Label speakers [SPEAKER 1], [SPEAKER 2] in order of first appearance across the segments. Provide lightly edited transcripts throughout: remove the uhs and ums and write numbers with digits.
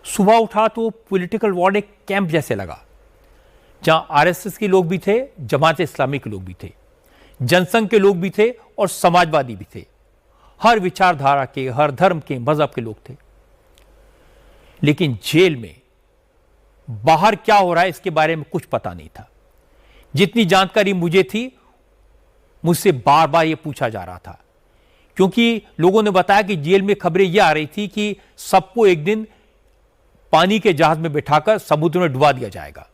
[SPEAKER 1] सुबह उठा तो पॉलिटिकल वार्ड एक कैंप जैसे लगा, जहां आरएसएस के लोग भी थे, जमात इस्लामी के लोग भी थे, जनसंघ के लोग भी थे और समाजवादी भी थे। हर विचारधारा के, हर धर्म के, मजहब के लोग थे। लेकिन जेल में बाहर क्या हो रहा है इसके बारे में कुछ पता नहीं था। जितनी जानकारी मुझे थी, मुझसे बार बार यह पूछा जा रहा था, क्योंकि लोगों ने बताया कि जेल में खबरें यह आ रही थी कि सबको एक दिन पानी के जहाज में बिठाकर समुद्र में डुबा दिया जाएगा।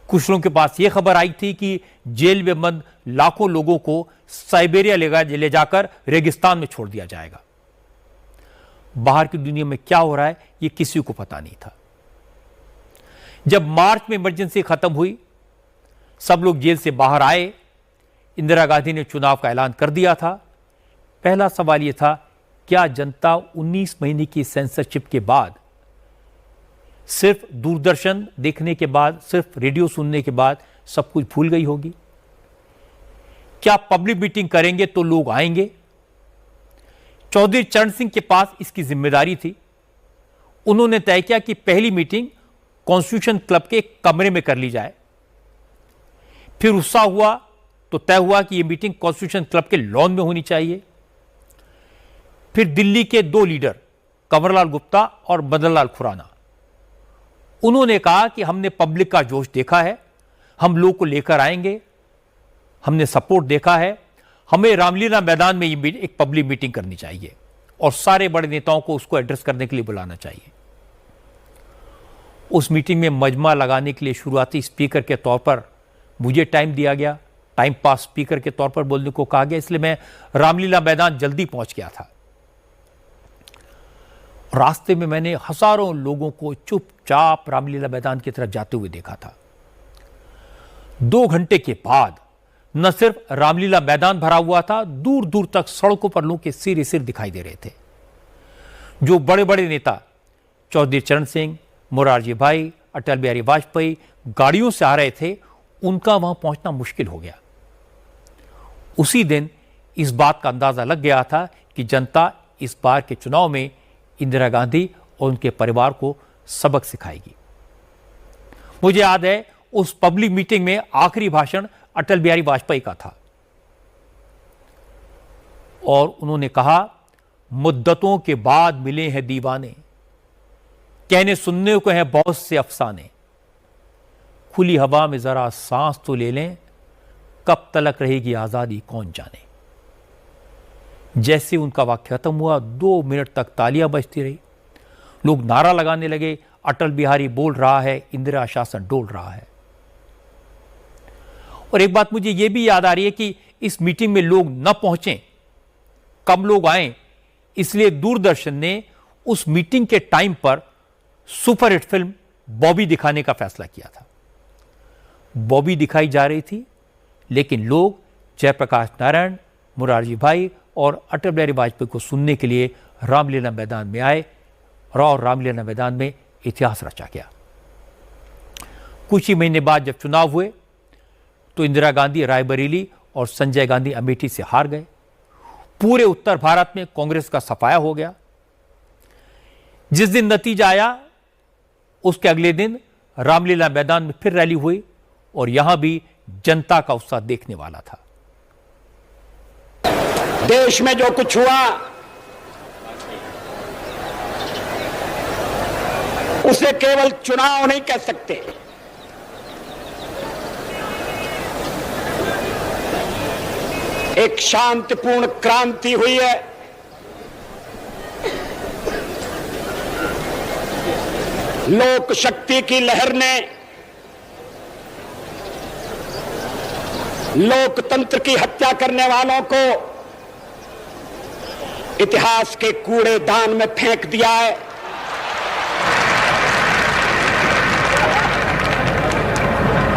[SPEAKER 1] कुछ लोगों के पास यह खबर आई थी कि जेल में बंद लाखों लोगों को साइबेरिया ले जाकर रेगिस्तान में छोड़ दिया जाएगा। बाहर की दुनिया में क्या हो रहा है यह किसी को पता नहीं था। जब मार्च में इमरजेंसी खत्म हुई, सब लोग जेल से बाहर आए, इंदिरा गांधी ने चुनाव का ऐलान कर दिया था। पहला सवाल यह था, क्या जनता 19 महीने की सेंसरशिप के बाद, सिर्फ दूरदर्शन देखने के बाद, सिर्फ रेडियो सुनने के बाद सब कुछ भूल गई होगी? क्या पब्लिक मीटिंग करेंगे तो लोग आएंगे? चौधरी चरण सिंह के पास इसकी जिम्मेदारी थी। उन्होंने तय किया कि पहली मीटिंग कॉन्स्टिट्यूशन क्लब के एक कमरे में कर ली जाए। फिर उत्साह हुआ तो तय हुआ कि यह मीटिंग कॉन्स्टिट्यूशन क्लब के लॉन में होनी चाहिए। फिर दिल्ली के दो लीडर, कंवरलाल गुप्ता और मदन लाल खुराना, उन्होंने कहा कि हमने पब्लिक का जोश देखा है, हम लोग को लेकर आएंगे, हमने सपोर्ट देखा है, हमें रामलीला मैदान में एक पब्लिक मीटिंग करनी चाहिए और सारे बड़े नेताओं को उसको एड्रेस करने के लिए बुलाना चाहिए। उस मीटिंग में मजमा लगाने के लिए शुरुआती स्पीकर के तौर पर मुझे टाइम दिया गया, टाइम पास स्पीकर के तौर पर बोलने को कहा गया, इसलिए मैं रामलीला मैदान जल्दी पहुंच गया था। रास्ते में मैंने हजारों लोगों को चुपचाप रामलीला मैदान की तरफ जाते हुए देखा था। 2 घंटे के बाद न सिर्फ रामलीला मैदान भरा हुआ था, दूर दूर तक सड़कों पर लोगों के सिर ही सिर दिखाई दे रहे थे। जो बड़े बड़े नेता चौधरी चरण सिंह, मोरारजी भाई, अटल बिहारी वाजपेयी गाड़ियों से आ रहे थे, उनका वहां पहुंचना मुश्किल हो गया। उसी दिन इस बात का अंदाजा लग गया था कि जनता इस बार के चुनाव में इंदिरा गांधी और उनके परिवार को सबक सिखाएगी। मुझे याद है उस पब्लिक मीटिंग में आखिरी भाषण अटल बिहारी वाजपेयी का था और उन्होंने कहा, मुद्दतों के बाद मिले हैं दीवाने, कहने सुनने को हैं बहुत से अफसाने, खुली हवा में जरा सांस तो ले लें, कब तलक रहेगी आजादी कौन जाने। जैसे उनका वाक्य खत्म हुआ, 2 मिनट तक तालियां बजती रही। लोग नारा लगाने लगे, अटल बिहारी बोल रहा है, इंदिरा शासन डोल रहा है। और एक बात मुझे यह भी याद आ रही है कि इस मीटिंग में लोग न पहुंचे, कम लोग आए, इसलिए दूरदर्शन ने उस मीटिंग के टाइम पर सुपरहिट फिल्म बॉबी दिखाने का फैसला किया था। बॉबी दिखाई जा रही थी, लेकिन लोग जयप्रकाश नारायण, मोरारजी भाई और अटल बिहारी वाजपेयी को सुनने के लिए रामलीला मैदान में आए और रामलीला मैदान में इतिहास रचा गया। कुछ ही महीने बाद जब चुनाव हुए तो इंदिरा गांधी रायबरेली और संजय गांधी अमेठी से हार गए। पूरे उत्तर भारत में कांग्रेस का सफाया हो गया। जिस दिन नतीजा आया उसके अगले दिन रामलीला मैदान में फिर रैली हुई और यहां भी जनता का उत्साह देखने वाला था।
[SPEAKER 2] देश में जो कुछ हुआ उसे केवल चुनाव नहीं कह सकते। एक शांतिपूर्ण क्रांति हुई है। लोक शक्ति की लहर ने लोकतंत्र की हत्या करने वालों को इतिहास के कूड़ेदान में फेंक दिया है।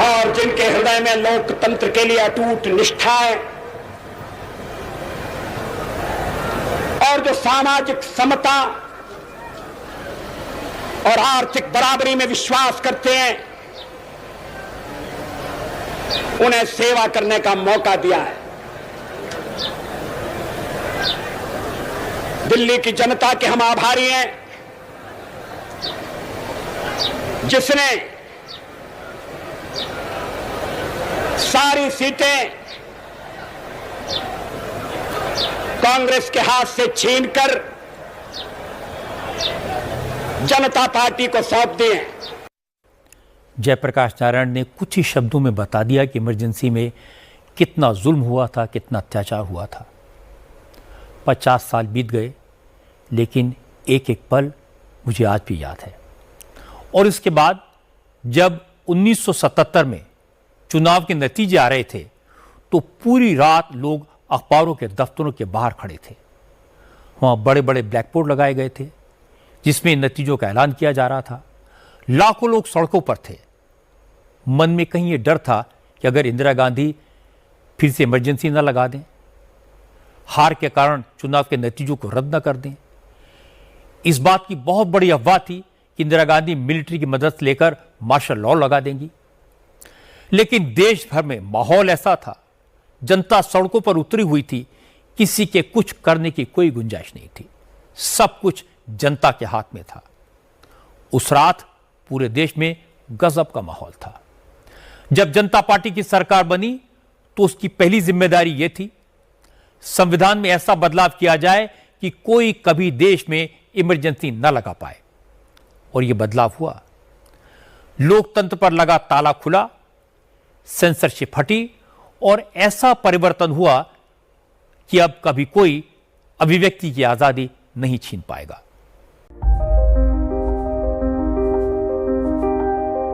[SPEAKER 2] और जिनके हृदय में लोकतंत्र के लिए अटूट निष्ठा है और जो सामाजिक समता और आर्थिक बराबरी में विश्वास करते हैं, उन्हें सेवा करने का मौका दिया है। दिल्ली की जनता के हम आभारी हैं जिसने सारी सीटें कांग्रेस के हाथ से छीनकर जनता पार्टी को सौंप दिए।
[SPEAKER 1] जयप्रकाश नारायण ने कुछ ही शब्दों में बता दिया कि इमरजेंसी में कितना जुल्म हुआ था, कितना अत्याचार हुआ था। 50 साल बीत गए, लेकिन एक एक पल मुझे आज भी याद है। और इसके बाद जब 1977 में चुनाव के नतीजे आ रहे थे, तो पूरी रात लोग अखबारों के दफ्तरों के बाहर खड़े थे। वहां बड़े बड़े ब्लैक बोर्ड लगाए गए थे जिसमें नतीजों का ऐलान किया जा रहा था। लाखों लोग सड़कों पर थे। मन में कहीं ये डर था कि अगर इंदिरा गांधी फिर से इमरजेंसी न लगा दें, हार के कारण चुनाव के नतीजों को रद्द न कर दें। इस बात की बहुत बड़ी अफवाह थी कि इंदिरा गांधी मिलिट्री की मदद लेकर मार्शल लॉ लगा देंगी। लेकिन देश भर में माहौल ऐसा था, जनता सड़कों पर उतरी हुई थी, किसी के कुछ करने की कोई गुंजाइश नहीं थी। सब कुछ जनता के हाथ में था। उस रात पूरे देश में गजब का माहौल था। जब जनता पार्टी की सरकार बनी तो उसकी पहली जिम्मेदारी यह थी, संविधान में ऐसा बदलाव किया जाए कि कोई कभी देश में इमरजेंसी न लगा पाए। और यह बदलाव हुआ। लोकतंत्र पर लगा ताला खुला, सेंसरशिप हटी और ऐसा परिवर्तन हुआ कि अब कभी कोई अभिव्यक्ति की आजादी नहीं छीन पाएगा।